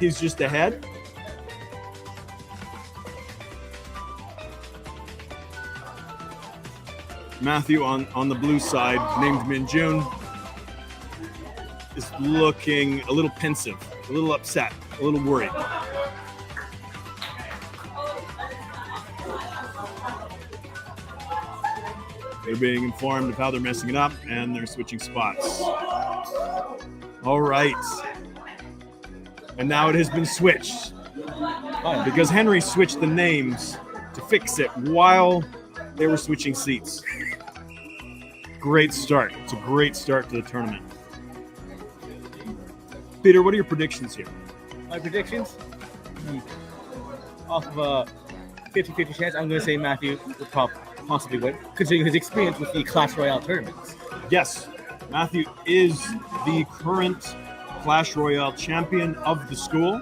He's just ahead. Matthew on the blue side, named Minjun, is looking a little pensive, a little upset, a little worried. They're being informed of how they're messing it up, and they're switching spots. All right. And now it has been switched. Because Henry switched the names to fix it while they were switching seats. Great start. It's a great start to the tournament. Peter, what are your predictions here? My predictions? Off of a 50-50 chance, I'm going to say Matthew would possibly win, considering his experience with the Clash Royale tournaments. Yes, Matthew is the current Clash Royale champion of the school.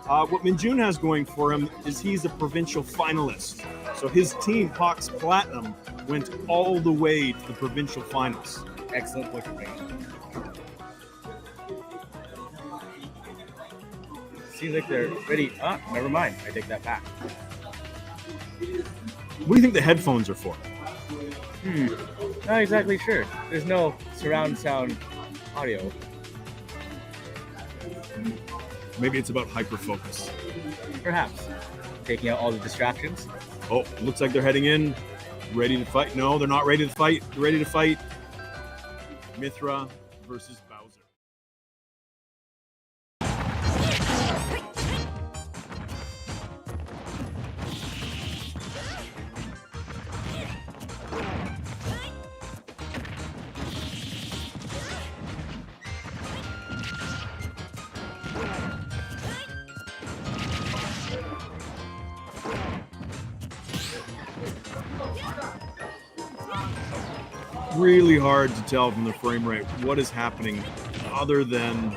What Minjun has going for him is he's a provincial finalist. So his team, Hawks Platinum, went all the way to the provincial finals. Excellent point for bringing. Seems like they're ready. Never mind. I take that back. What do you think the headphones are for? Not exactly sure. There's no surround sound audio. Maybe it's about hyperfocus. Perhaps. Taking out all the distractions. Oh, looks like they're heading in. Ready to fight. No, they're not ready to fight. They're ready to fight. Mithra versus Bowser. Really hard to tell from the frame rate what is happening other than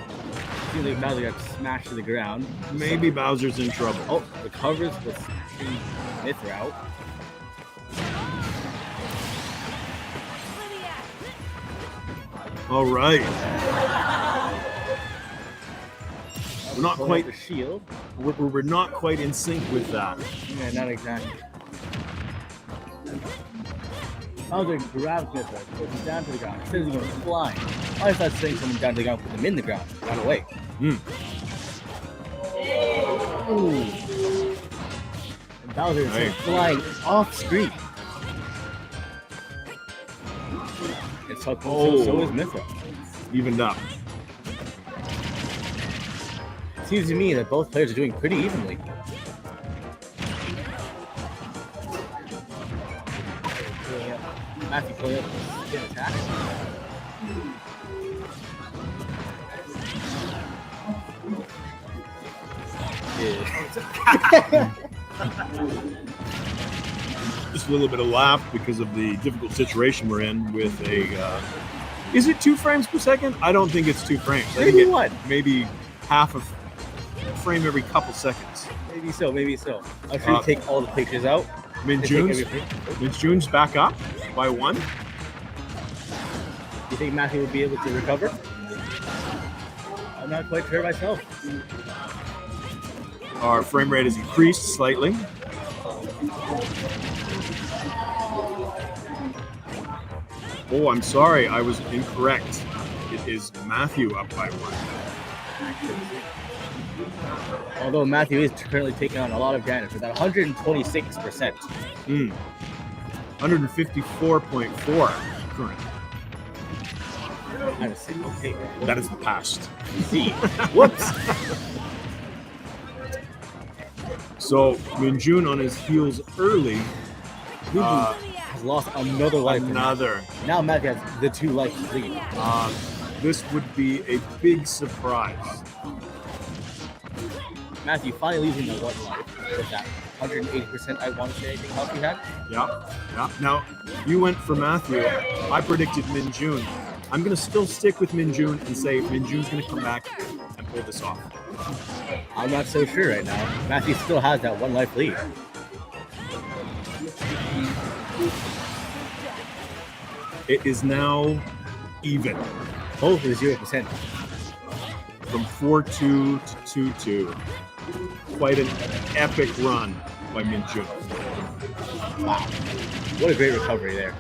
Seems like Bowser got smashed to the ground. maybe Bowser's in trouble. Oh, the covers with Mithra out. All right. We're not Pulling quite out the shield. we're not quite in sync with that. Yeah, not exactly. Bowser grabs Mithra, puts him down to the ground, says he's going to fly. I thought saying someone down to the ground, put them in the ground, ran away. Ooh. And Bowser is flying off screen. And so is Mithra. Evened up. Seems to me that both players are doing pretty evenly. Matthew pulling up the attack. Just a little bit of laugh because of the difficult situation we're in with a. Is it 2 frames per second? I don't think it's 2 frames. I think What? maybe half a frame every couple seconds. Maybe so, maybe so. I'm sure you take all the pictures out. Minjun's back up by 1. You think Matthew will be able to recover? I'm not quite sure myself. Our frame rate has increased slightly. Oh, I'm sorry, I was incorrect. It is Matthew up by 1. Although Matthew is currently taking on a lot of damage with that 126%. 154.4 current. Okay. That is the past. See. Whoops. So Minjun on his heels early. Has lost another life. Now Matthew has the 2 life lead. This would be a big surprise. Matthew finally losing the 1 life with that 180%. I want to say anything health he had. Yeah. Now you went for Matthew. I predicted Minjun. I'm going to still stick with Minjun and say Minjun's going to come back and pull this off. I'm not so sure right now. Matthew still has that 1 life lead. It is now even. Both with 0%. from 4-2 to 2-2. Quite an epic run by Minjun. Wow. What a great recovery there.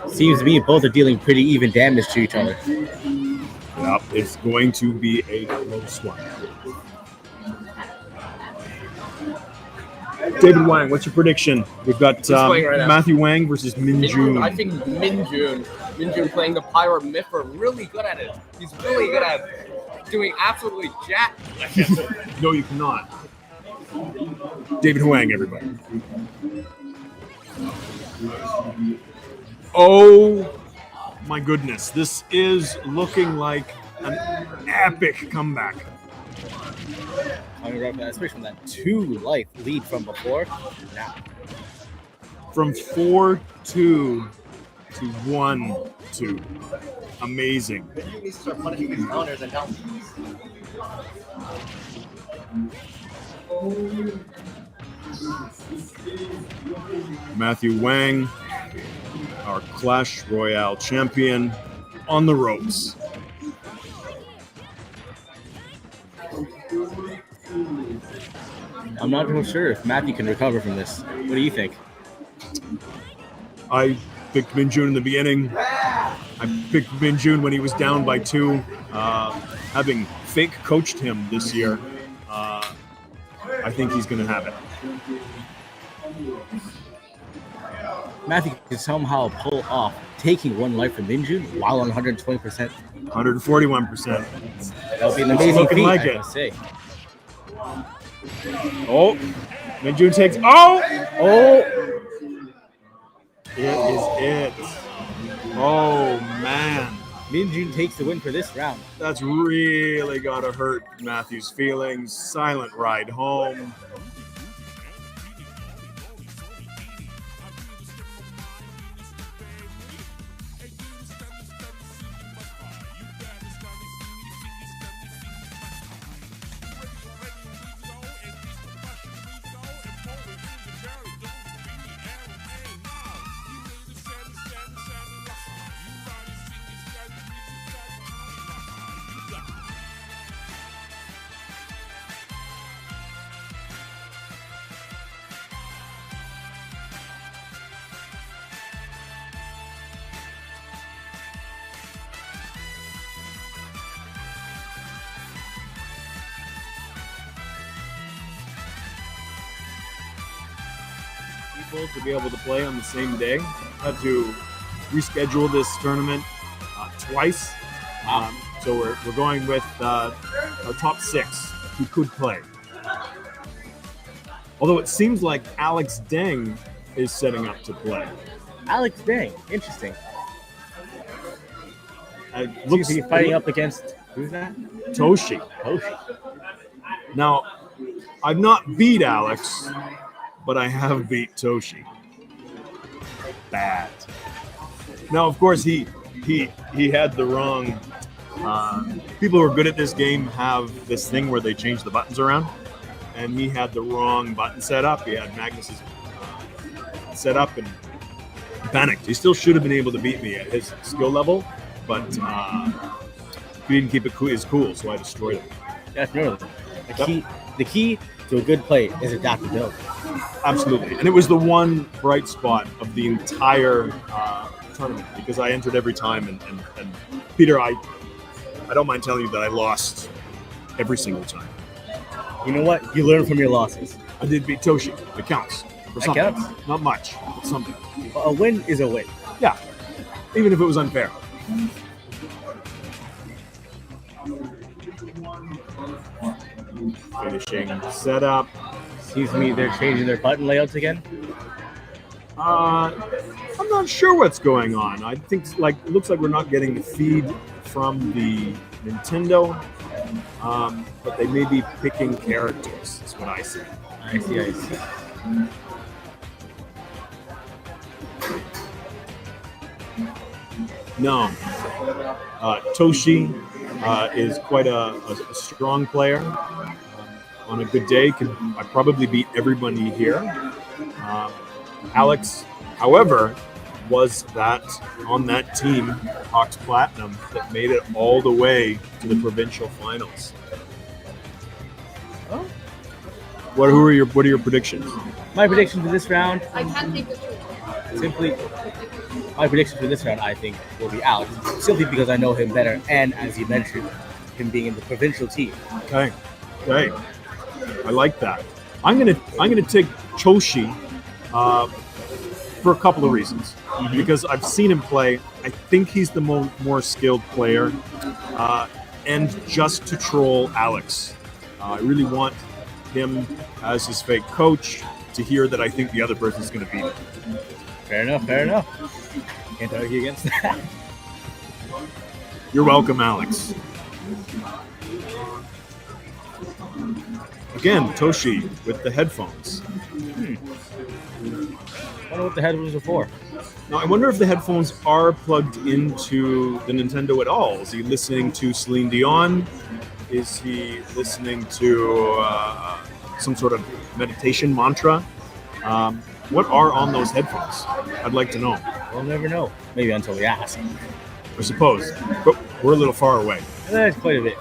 Seems to me both are dealing pretty even damage to each other. Yep, it's going to be a close one. David Wang, what's your prediction? We've got right Matthew Wang versus Minjun. I think Minjun playing the Pyro Miffer, really good at it. He's really good at doing absolutely jack. No, you cannot. David Huang, everybody. Oh my goodness, this is looking like an epic comeback. Especially from that 2-life lead from before. Now. From 4-2 to 1-2. Amazing. You need to start punishing these counters and help. Matthew Wang, our Clash Royale champion, on the ropes. I'm not real sure if Matthew can recover from this. What do you think? I picked Minjun in the beginning. I picked Minjun when he was down by 2. Having fake coached him this year, I think he's going to have it. Matthew can somehow pull off taking 1 life from Minjun while on 120%. 141%. That would be an amazing Looking feat, like I it. must say. Oh, Minjun takes. Oh! It is it. Oh, man. Minjun takes the win for this round. That's really got to hurt Matthew's feelings. Silent ride home. To be able to play on the same day. Had to reschedule this tournament twice. So we're going with our top 6 who could play. Although it seems like Alex Deng is setting up to play. Alex Deng, interesting. Looks he's fighting up against, who's that? Toshi. Now, I've not beat Alex, but I have beat Toshi. Bad. Now, of course, he had the wrong. People who are good at this game have this thing where they change the buttons around, and he had the wrong button set up. He had Magnus's set up and panicked. He still should have been able to beat me at his skill level, but he didn't keep his cool, so I destroyed him. Definitely. The key to a good play is adaptability. Absolutely. And it was the one bright spot of the entire tournament because I entered every time. And Peter, I don't mind telling you that I lost every single time. You know what? You learn from your losses. I did beat Toshi. It counts. For That something. counts. Not much, but something. A win is a win. Yeah. Even if it was unfair. Finishing setup. Excuse me, they're changing their button layouts again? I'm not sure what's going on. I think it looks like we're not getting the feed from the Nintendo, but they may be picking characters. That's what I see. I see. No. Toshi is quite a strong player. on a good day, I probably beat everybody here. Alex, however, was that on that team, Hawks Platinum, that made it all the way to the provincial finals. Oh. What are your predictions? My prediction for this round, I can't take this. simply, my prediction for this round, I think, will be Alex, simply because I know him better, and as you mentioned, him being in the provincial team. Okay, I like that. I'm gonna take Choshi for a couple of reasons. Because I've seen him play. I think he's the more skilled player, and just to troll Alex. I really want him as his fake coach to hear that I think the other person's going to beat him. Fair enough. Can't argue against that. You're welcome, Alex. Again, Toshi with the headphones. I wonder what the headphones are for. Now, I wonder if the headphones are plugged into the Nintendo at all. Is he listening to Celine Dion? Is he listening to some sort of meditation mantra? What are on those headphones? I'd like to know. We'll never know. Maybe until we ask. I suppose. But we're a little far away. That's quite a bit.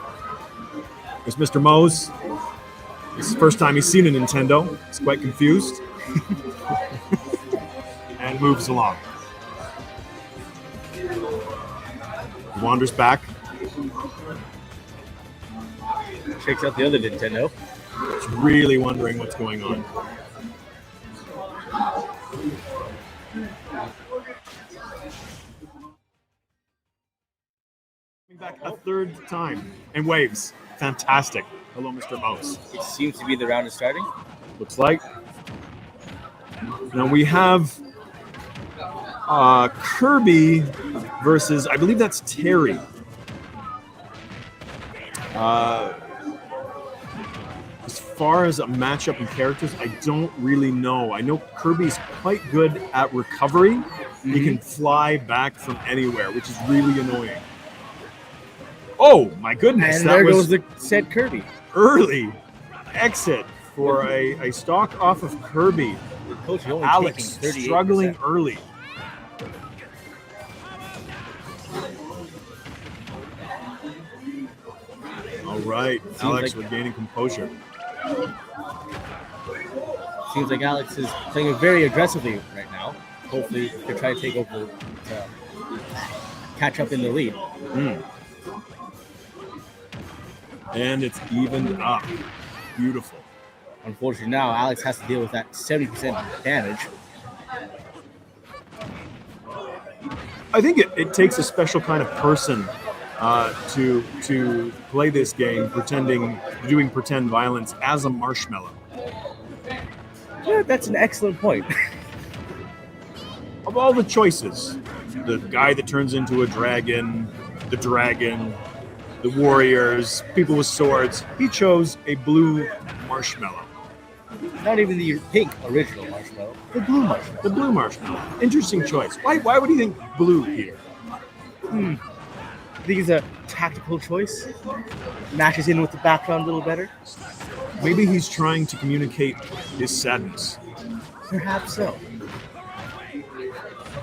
There's Mr. Mose. It's the first time he's seen a Nintendo. He's quite confused. And moves along. He wanders back. Checks out the other Nintendo. He's really wondering what's going on. Coming back a third time and waves. Fantastic. Hello, Mr. Mouse. It seems to be the round is starting. Looks like. Now we have Kirby versus, I believe that's Terry. As far as a matchup in characters, I don't really know. I know Kirby's quite good at recovery. He can fly back from anywhere, which is really annoying. Oh my goodness! And that there was goes the said Kirby. early exit for a stock off of Kirby. Coach, you're only Alex taking 38%. struggling early. All right, Alex regaining composure. Seems like Alex is playing very aggressively right now. Hopefully, to try to take over, catch up in the lead. And it's evened up. Beautiful. Unfortunately, now Alex has to deal with that 70% damage. I think it takes a special kind of person to play this game, doing pretend violence as a marshmallow. Yeah, that's an excellent point. Of all the choices, the guy that turns into a dragon, the warriors, people with swords, he chose a blue marshmallow. Not even the pink original marshmallow, the blue marshmallow. The blue marshmallow. Interesting choice. Why would he think blue here? I think it's a tactical choice. Matches in with the background a little better. Maybe he's trying to communicate his sadness. Perhaps so.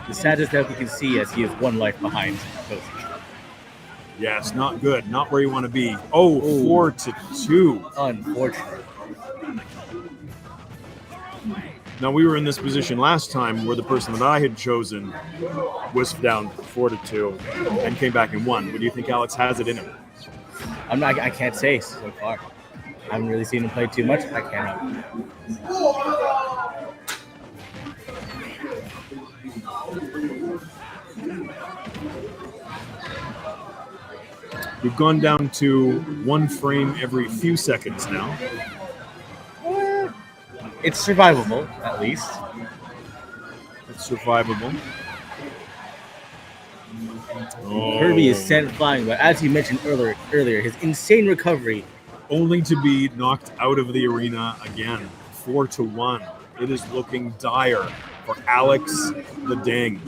The sadness that we can see as he is one life behind Coach. Yes, not good. Not where you want to be. Oh, 4-2. Unfortunate. Now, we were in this position last time where the person that I had chosen was down 4-2 and came back and won. But do you think Alex has it in him? I can't say so far. I haven't really seen him play too much. I cannot. We've gone down to one frame every few seconds now. It's survivable, at least. It's survivable. Oh. Kirby is sent flying, but as you mentioned earlier, his insane recovery. Only to be knocked out of the arena again. 4-1. It is looking dire for Alex the Ding.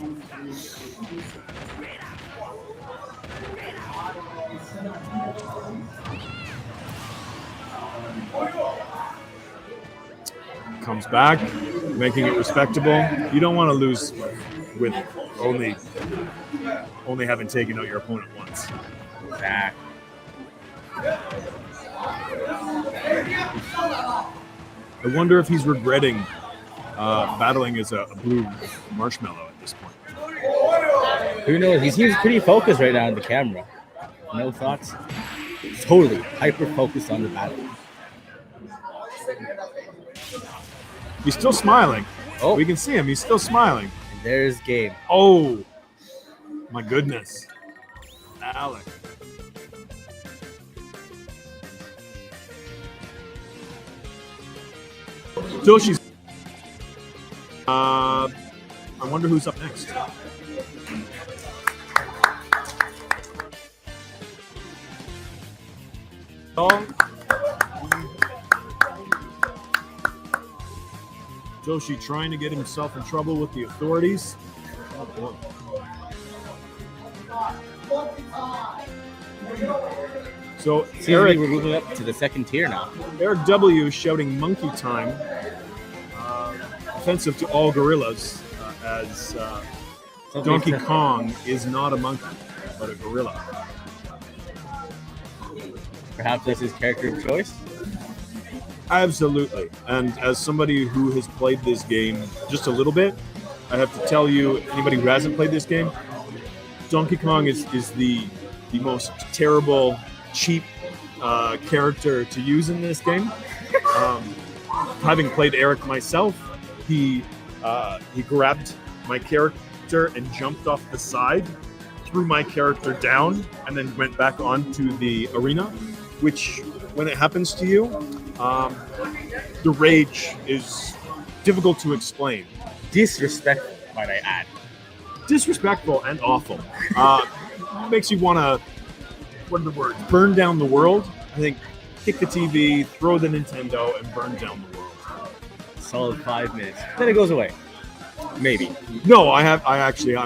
Comes back, making it respectable. You don't want to lose with only having taken out your opponent once. Exactly. I wonder if he's regretting battling as a blue marshmallow at this point. Who knows? He seems pretty focused right now on the camera. No thoughts? Totally hyper focused on the battle. He's still smiling. Oh. We can see him. He's still smiling. And there's game. Oh, my goodness. Alec. Joshi's. I wonder who's up next. Joshi trying to get himself in trouble with the authorities. Oh, boy. So Eric, we're moving up to the second tier now. Eric W is shouting monkey time, offensive to all gorillas, as Donkey Kong is not a monkey, but a gorilla. Perhaps that's his character of choice? Absolutely. And as somebody who has played this game just a little bit, I have to tell you, anybody who hasn't played this game, Donkey Kong is the most terrible, cheap character to use in this game. Having played Eric myself, he grabbed my character and jumped off the side, threw my character down, and then went back onto the arena, which, when it happens to you, the rage is difficult to explain. Disrespectful, might I add. Disrespectful and awful. Makes you want to, what are the words? Burn down the world. I think kick the TV, throw the Nintendo, and burn down the world. Solid 5 minutes. Then it goes away. Maybe. No, I'm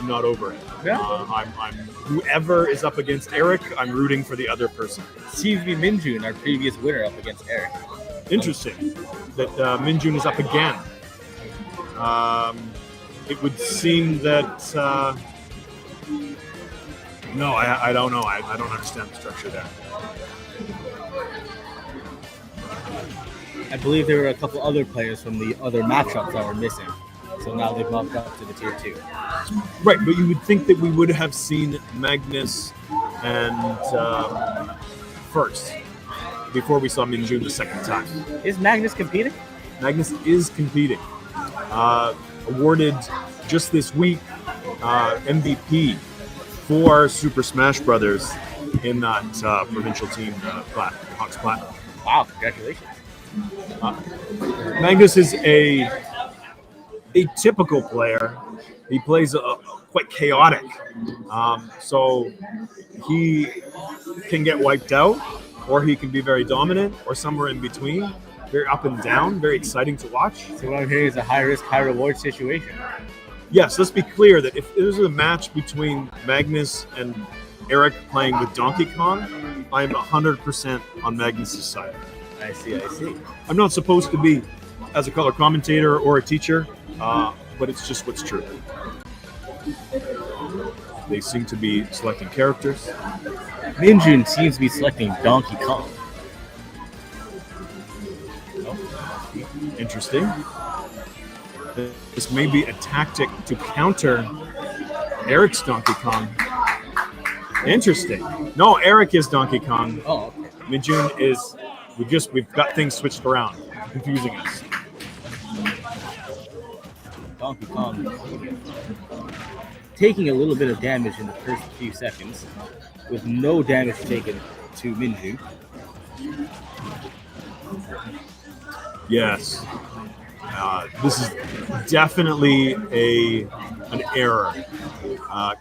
not over it. Yeah? I'm whoever is up against Eric, I'm rooting for the other person. Seems to be Minjun, our previous winner, up against Eric. Interesting that Minjun is up again. It would seem that no, I don't know. I don't understand the structure there. I believe there were a couple other players from the other matchups that were missing. So now they've bumped up to the tier 2. Right, but you would think that we would have seen Magnus and first before we saw Minjun the second time. Is Magnus competing? Magnus is competing. Awarded just this week MVP for Super Smash Brothers in that provincial team, Hawks Platinum. Wow, congratulations. Magnus is a typical player. He plays quite chaotic. So he can get wiped out, or he can be very dominant, or somewhere in between. Very up and down, very exciting to watch. So what I'm hearing is a high-risk, high-reward situation. Yes, let's be clear that if there's a match between Magnus and Eric playing with Donkey Kong, I'm 100% on Magnus' side. I see. I'm not supposed to be as a color commentator or a teacher, but it's just what's true. They seem to be selecting characters. Minjun seems to be selecting Donkey Kong. Interesting. This may be a tactic to counter Eric's Donkey Kong. Interesting. No, Eric is Donkey Kong. Oh, okay. Minjun is. We've got things switched around, confusing us. Donkey Kong taking a little bit of damage in the first few seconds, with no damage taken to Minjun. Yes. This is definitely an error.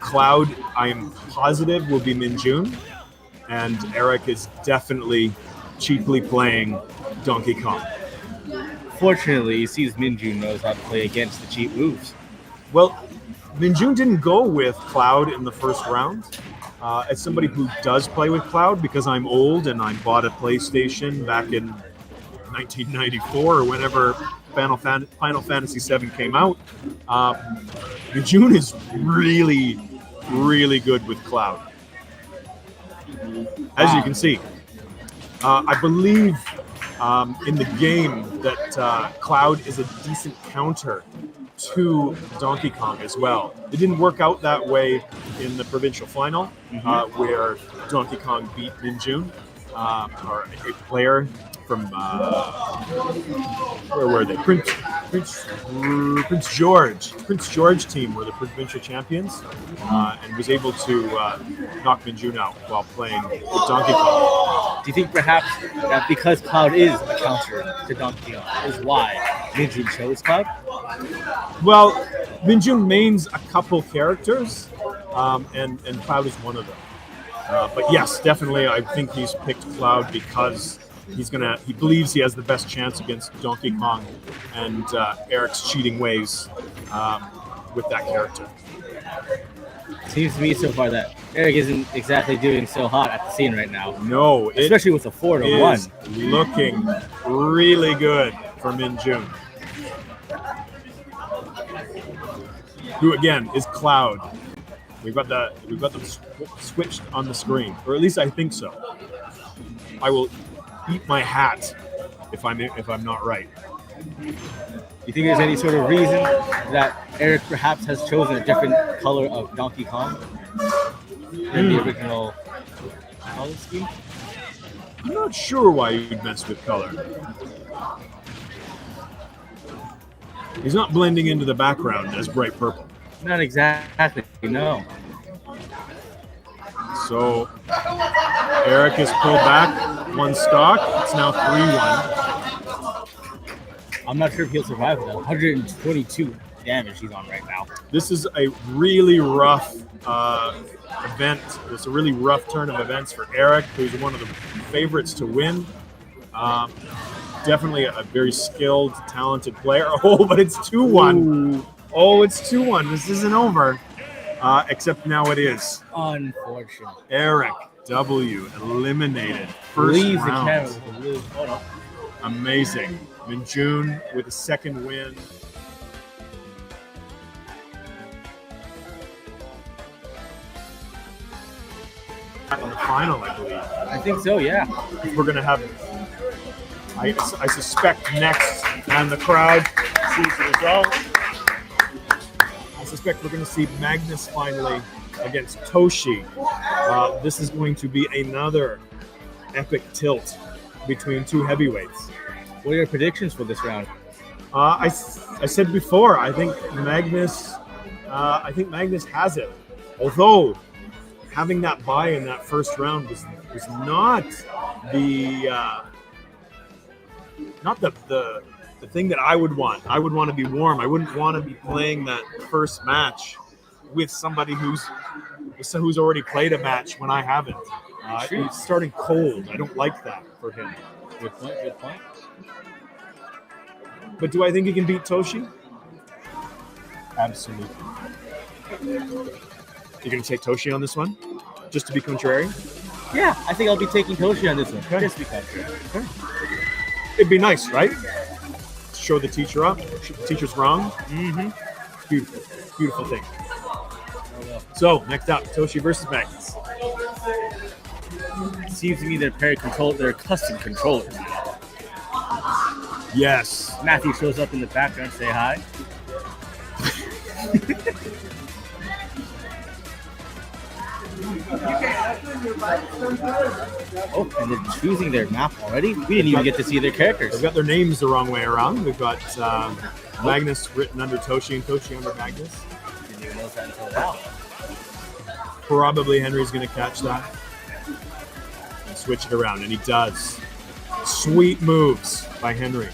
Cloud, I am positive, will be Minjun, and Eric is definitely cheaply playing Donkey Kong. Fortunately, he sees Minjun knows how to play against the cheap moves. Well, Minjun didn't go with Cloud in the first round. As somebody who does play with Cloud, because I'm old and I bought a PlayStation back in 1994 or whenever Final Fantasy VII came out. June is really, really good with Cloud. As you can see, I believe in the game that Cloud is a decent counter to Donkey Kong as well. It didn't work out that way in the provincial final, where Donkey Kong beat Min Jun, or a player from where were they? Prince George team were the provincial champions, and was able to knock Min Jun out while playing with Donkey Kong. Do you think perhaps that because Cloud is a counter to Donkey Kong is why Min Jun chose Cloud? Well, Min Jun mains a couple characters, and Cloud is one of them. But yes, definitely, I think he's picked Cloud because he believes he has the best chance against Donkey Kong and Eric's cheating ways with that character. Seems to me so far that Eric isn't exactly doing so hot at the scene right now. No, especially with a 4-1. Looking really good for Min Jun, who again is Cloud. We've got them switched on the screen, or at least I think so. I will eat my hat if I'm not right. Do you think there's any sort of reason that Eric perhaps has chosen a different color of Donkey Kong than the original color scheme? I'm not sure why you'd mess with color. He's not blending into the background as bright purple. Not exactly, no. So Eric has pulled back one stock. It's now 3-1. I'm not sure if he'll survive with that. 122 damage he's on right now. This is a really rough event. It's a really rough turn of events for Eric, who's one of the favorites to win. Definitely a very skilled, talented player. Oh, but it's 2-1. Ooh. Oh, it's 2-1. This isn't over. Except now it is. Unfortunate. Eric W. eliminated first Leaves round. the camera. Oh, no. Amazing. Min Jun with a second win. In the final, I believe. I think so, yeah. We're going to have, I suspect next, and the crowd sees the result. I suspect we're going to see Magnus finally against Toshi. This is going to be another epic tilt between two heavyweights. What are your predictions for this round? I said before, I think Magnus has it. Although having that bye in that first round was not the thing that I would want. I would want to be warm. I wouldn't want to be playing that first match with somebody who's already played a match when I haven't. He's starting cold. I don't like that for him. Good point. But do I think he can beat Toshi? Absolutely. You're going to take Toshi on this one? Just to be contrary? Yeah, I think I'll be taking Toshi on this one. Okay. Just because. Okay. It'd be nice, right? Show the teacher up. The teacher's wrong. Mm-hmm. Beautiful thing. So, next up, Toshi versus Magnus. It seems to me they're custom controllers. Yes. Matthew shows up in the background, say hi. Oh, and they're choosing their map already? We didn't even get to see their characters. They've got their names the wrong way around. We've got Magnus written under Toshi and Toshi under Magnus. Didn't even know that until now. Probably Henry's going to catch that and switch it around, and he does. Sweet moves by Henry.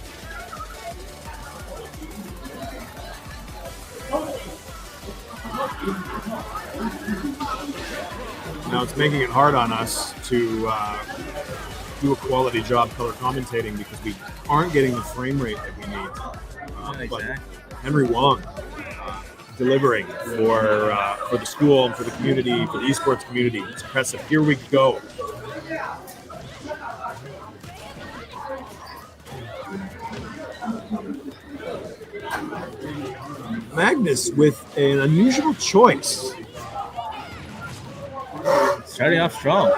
Now it's making it hard on us to do a quality job color commentating because we aren't getting the frame rate that we need. But Henry Wong delivering for the school and for the community, for the esports community. It's impressive. Here we go. Magnus with an unusual choice. Starting off strong.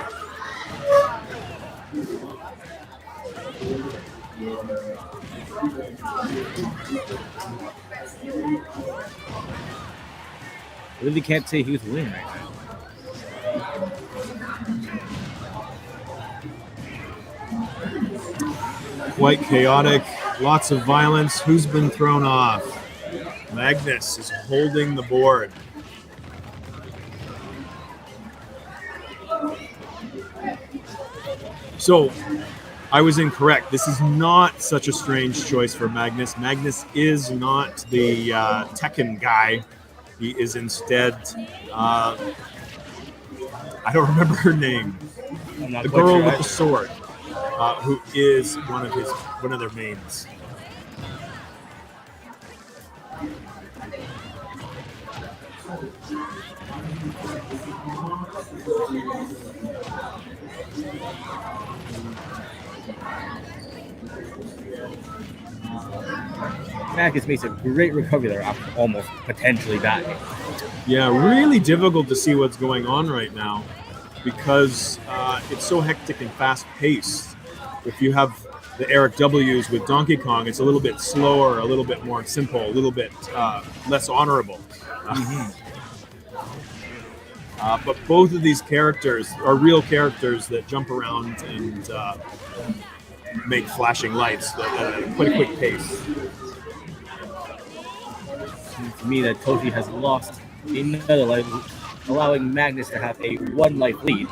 Really can't say who's winning right now. Quite chaotic, lots of violence. Who's been thrown off? Magnus is holding the board. So, I was incorrect. This is not such a strange choice for Magnus. Magnus is not the Tekken guy. He is instead, I don't remember her name. The girl with the sword, who is one of their mains. Magnus makes a great recovery there after almost potentially dying. Yeah, really difficult to see what's going on right now because it's so hectic and fast-paced. If you have the Eric W's with Donkey Kong, it's a little bit slower, a little bit more simple, a little bit less honorable. But both of these characters are real characters that jump around and make flashing lights at quite a quick pace. Seems to me that Toshi has lost another life, allowing Magnus to have a 1 life lead.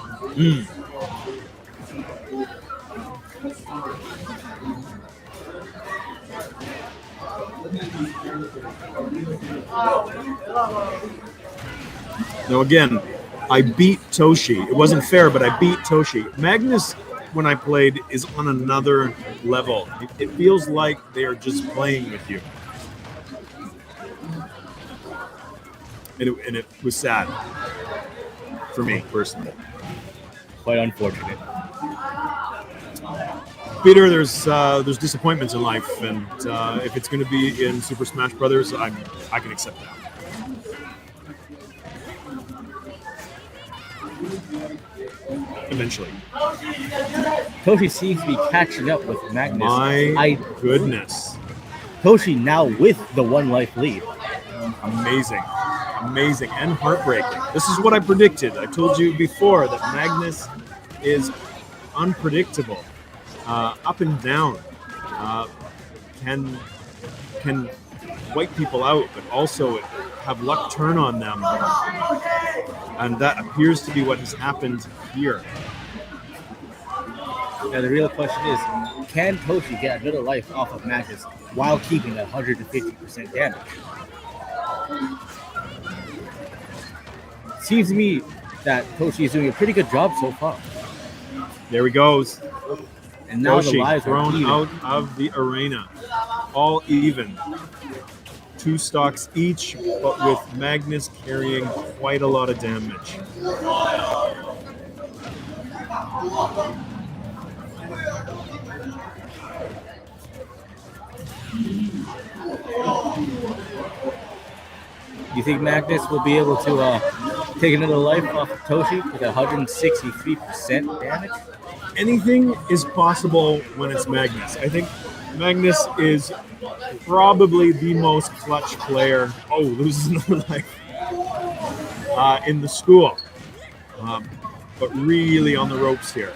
Now again, I beat Toshi. It wasn't fair, but I beat Toshi. Magnus, when I played, is on another level. It feels like they are just playing with you. And it was sad for me personally. Quite unfortunate. Peter, there's disappointments in life, and if it's going to be in Super Smash Brothers, I can accept that. Eventually. Toshi seems to be catching up with Magnus. My goodness. Toshi now with the 1 life lead. Amazing. Amazing and heartbreaking. This is what I predicted. I told you before that Magnus is unpredictable, up and down, can wipe people out, but also have luck turn on them. And that appears to be what has happened here. Now the real question is, can Toshi get another life off of Magnus while keeping that 150% damage? Seems to me that Toshi is doing a pretty good job so far. There he goes. And now Toshi the lives are thrown even. out of the arena. All even. 2 stocks each, but with Magnus carrying quite a lot of damage. You think Magnus will be able to take another life off of Toshi with 163% damage? Anything is possible when it's Magnus. I think Magnus is probably the most clutch player. Oh, loses another life in the school. But really on the ropes here.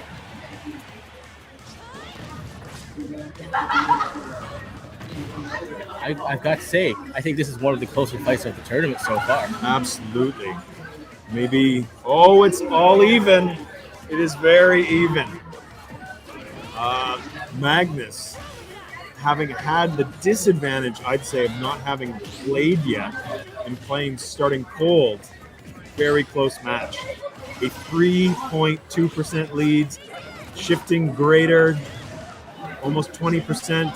I've got to say, I think this is one of the closer fights of the tournament so far. Absolutely. Maybe, it's all even. It is very even. Magnus, having had the disadvantage, I'd say, of not having played yet and playing starting cold, very close match. A 3.2% lead, shifting greater, almost 20%.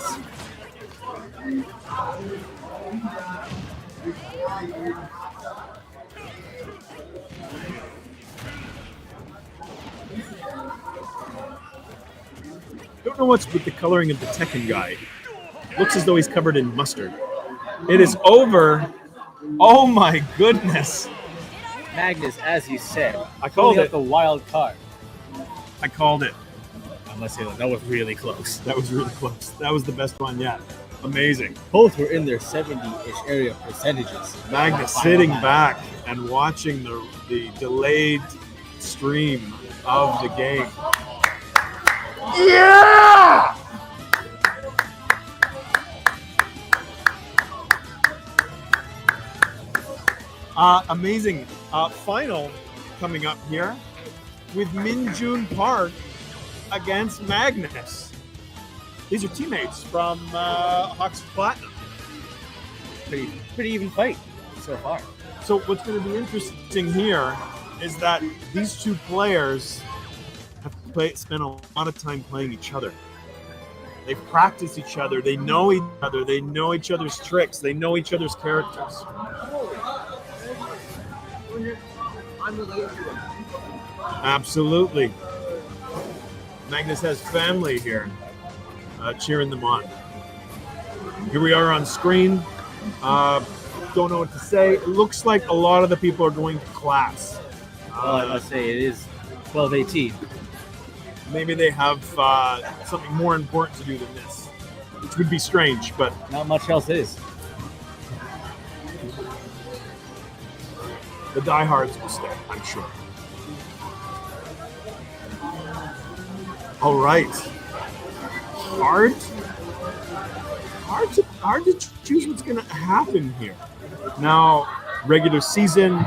Don't know what's with the coloring of the Tekken guy. Looks as though he's covered in mustard. It is over. Oh my goodness! Magnus, as you said, I called pulling it. out the wild card. I called it. I must say that was really close. That was really close. That was the best one yet. Amazing. Both were in their 70-ish area percentages. Magnus Final sitting match. back and watching the delayed stream of the game. Yeah! Amazing final coming up here with Min Jun Park against Magnus. These are teammates from Hawks Platinum. Pretty even fight so far. So what's going to be interesting here is that these two players have spent a lot of time playing each other. They've practiced each other. They know each other. They know each other's tricks. They know each other's characters. Absolutely. Magnus has family here cheering them on. Here we are on screen. Don't know what to say. It looks like a lot of the people are going to class. Well, I must say it is 12:18. Maybe they have something more important to do than this, which would be strange, but Not much else is. the diehards will stay, I'm sure. All right. Hard to choose what's going to happen here. Now, regular season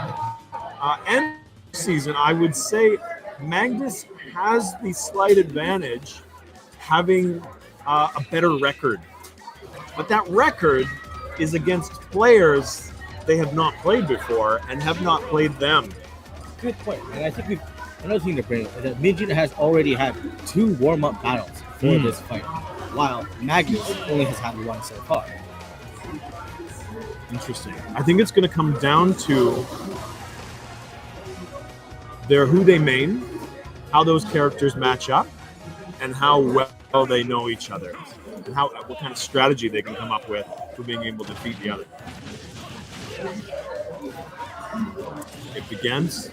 and season, I would say Magnus has the slight advantage having a better record. But that record is against players they have not played before and have not played them. Good point. And I think another thing to bring up is that Minjin has already had 2 warm-up battles for this fight, while Magnus only has had 1 so far. Interesting. I think it's going to come down to their who they main, how those characters match up, and how well they know each other, and what kind of strategy they can come up with for being able to defeat the other. It begins.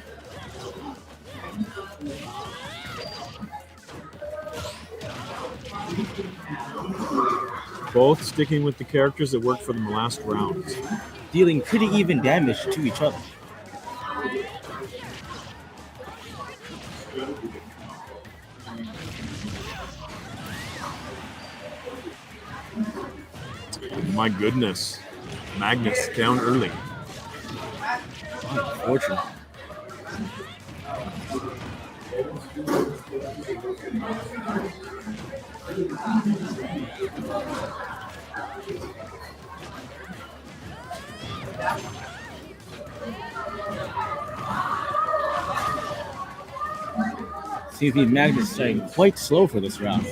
Both sticking with the characters that worked for them last round. Dealing pretty even damage to each other. My goodness. Magnus down early. Unfortunate. Seems to be Magnus starting quite slow for this round.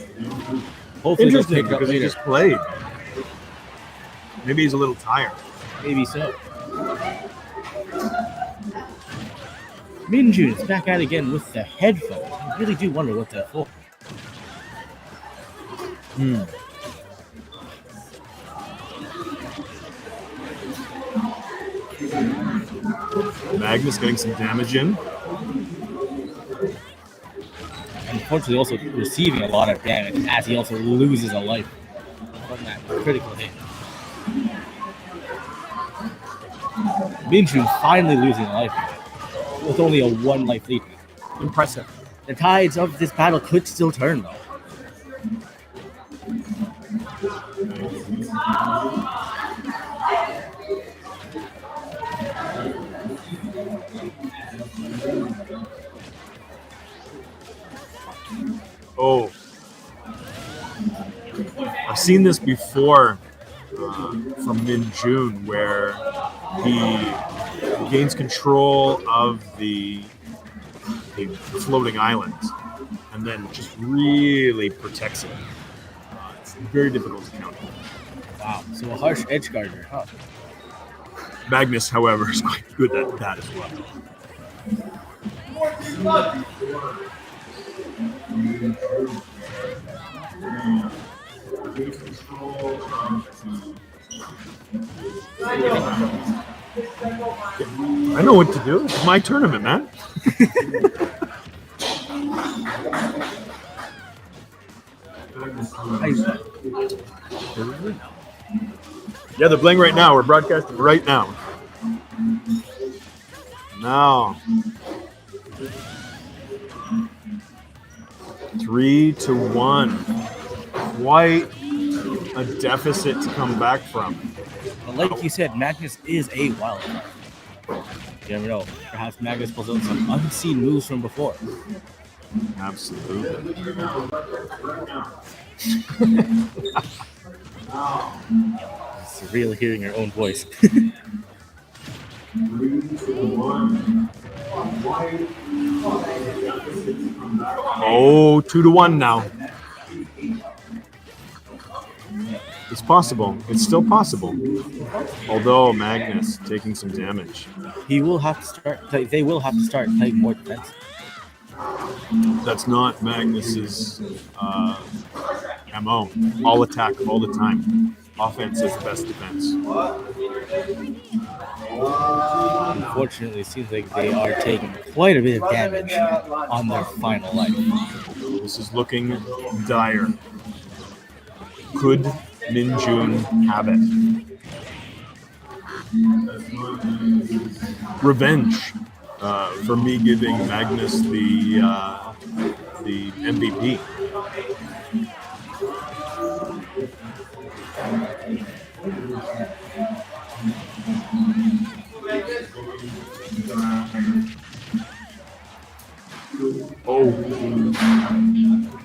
Hopefully they'll Interesting, pick up because he later. just played. Maybe he's a little tired. Maybe so. Minjun is back at it again with the headphone. I really do wonder what they're for. Magnus getting some damage in. Unfortunately, also receiving a lot of damage as he also loses a life from that critical hit. Minjun finally losing a life with only a 1 life lead. Impressive. The tides of this battle could still turn, though. Oh. I've seen this before from Min Jun, where he gains control of the floating island and then just really protects it. It's very difficult to counter. Wow, so a harsh edge guarder, huh? Magnus, however, is quite good at that as well. I know what to do. It's my tournament, man. Yeah, they're playing right now. We're broadcasting right now. Now. 3-1. Quite a deficit to come back from. But like you said, Magnus is a wild card. You never know. Perhaps Magnus pulls out some unseen moves from before. Absolutely. It's surreal hearing your own voice. 3-1. Oh, 2-1 now. It's possible. It's still possible. Although Magnus taking some damage. He will have to start. They will have to start playing more defense. That's not Magnus's MO. All attack all the time. Offense is the best defense. Unfortunately, it seems like they are taking quite a bit of damage on their final life. This is looking dire. Could Minjun have it? Revenge for me giving Magnus the MVP. Oh.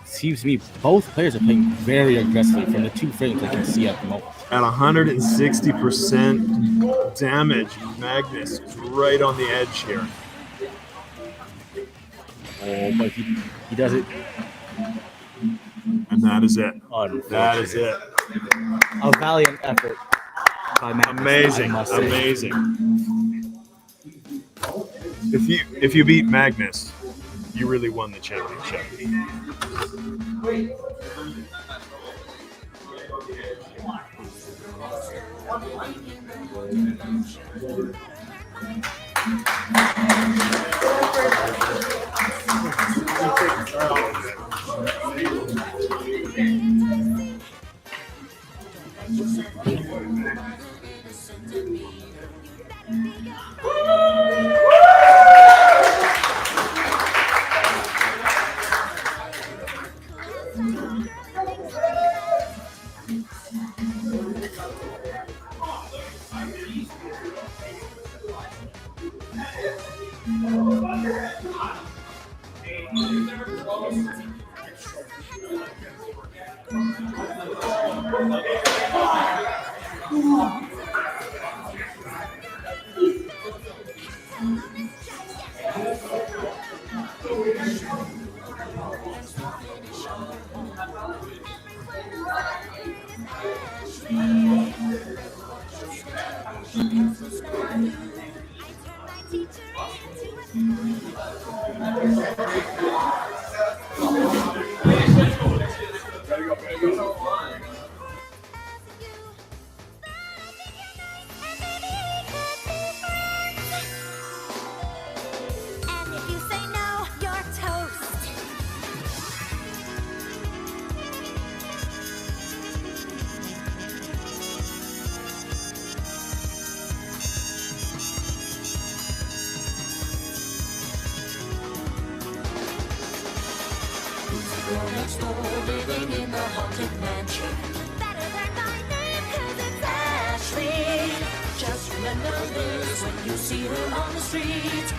Seems to me both players are playing very aggressively from the two frames I can see at the moment. At 160% damage, Magnus is right on the edge here. Oh, but he does it. And that is it. That is it. A valiant effort by Magnus. Amazing, amazing. If you beat Magnus, you really won the championship. Next door, living in the haunted mansion. Better than my name, 'cause it's Ashley. Just remember this when you see her on the street.